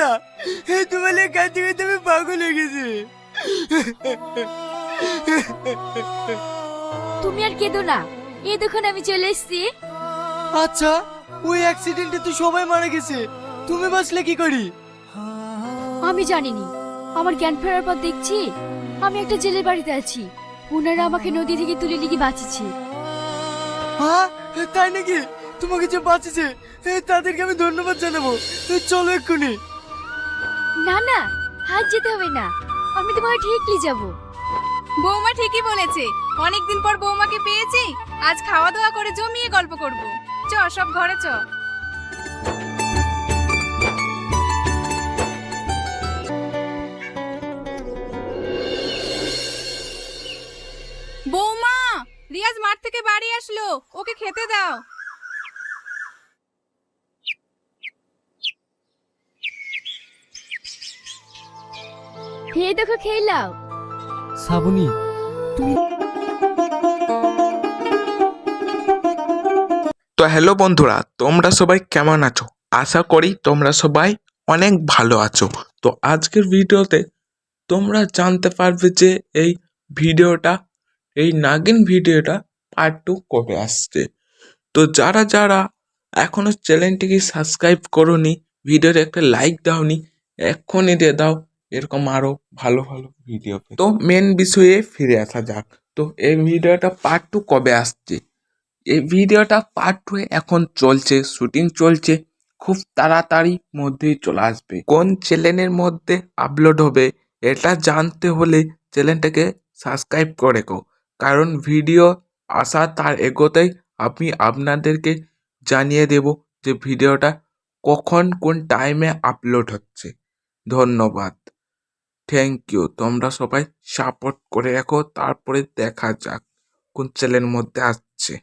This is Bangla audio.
না, তোমার কাঁদতে কাঁদতে আমি পাগল হয়ে গেছি। তুমি আর কেঁদো না, এই দেখুন আমি চলে এসেছি। আচ্ছা, ওই অ্যাক্সিডেন্টে তো সবাই মারা গেছে, তুমি বাঁচলে কি করি? আমি জানিনি, আমার জ্ঞান ফেরার পর দেখছি আমি একটা জেলের বাড়িতে আছি। ওনারা আমাকে নদী থেকে তুলে নিয়ে বাঁচিয়েছে। হ্যাঁ, তাই নাকি? তোমাকে যে বাঁচিয়েছে তাদেরকে আমি ধন্যবাদ জানাবো। চলো এক্ষুনি। না না, আজ যেতে হবে না, আমি তোমাকে ঠিক নিয়ে যাবো। বৌমা ঠিকই বলেছে, অনেকদিন পর বৌমাকে পেয়েছি। আজ খাওয়া দাওয়া করে জমিয়ে গল্প করব। চ সব ঘরে চ। বৌমা, রিয়াজ মাঠ থেকে বাড়ি আসলো, ওকে খেতে দাও। এই দেখো খেয়ে নাও। শ্রাবণী, তো হ্যালো বন্ধুরা, তোমরা সবাই কেমন আছো? আশা করি তোমরা সবাই অনেক ভালো আছো। তো আজকের ভিডিওতে তোমরা জানতে পারবে যে এই ভিডিওটা, এই নাগিন ভিডিওটা পার্ট 2 কবে আসছে। তো যারা যারা এখনো চ্যানেলটিকে সাবস্ক্রাইব করোনি, ভিডিওতে একটা লাইক দাওনি, এক্ষুনি দিয়ে দাও এরকম আরো ভালো ভালো ভিডিও। তো মেন বিষয়ে ফিরে আসা যাক। তো এই ভিডিওটা পার্ট 2 কবে আসছে? এই ভিডিওটা পার্ট 2 এখন চলছে, শুটিং চলছে, খুব তাড়াতাড়ি মধ্যেই চলে আসবে। কোন চ্যানেলের মধ্যে আপলোড হবে এটা জানতে হলে চ্যানেলটাকে সাবস্ক্রাইব করে রেখো, কারণ ভিডিও আসা তার এগোতেই আমি আপনাদেরকে জানিয়ে দেব যে ভিডিওটা কখন কোন টাইমে আপলোড হচ্ছে। ধন্যবাদ, থ্যাংক ইউ। তোমরা সবাই সাপোর্ট করে রাখো, তারপরে দেখা যাক কোন চ্যানেলের মধ্যে আসছে।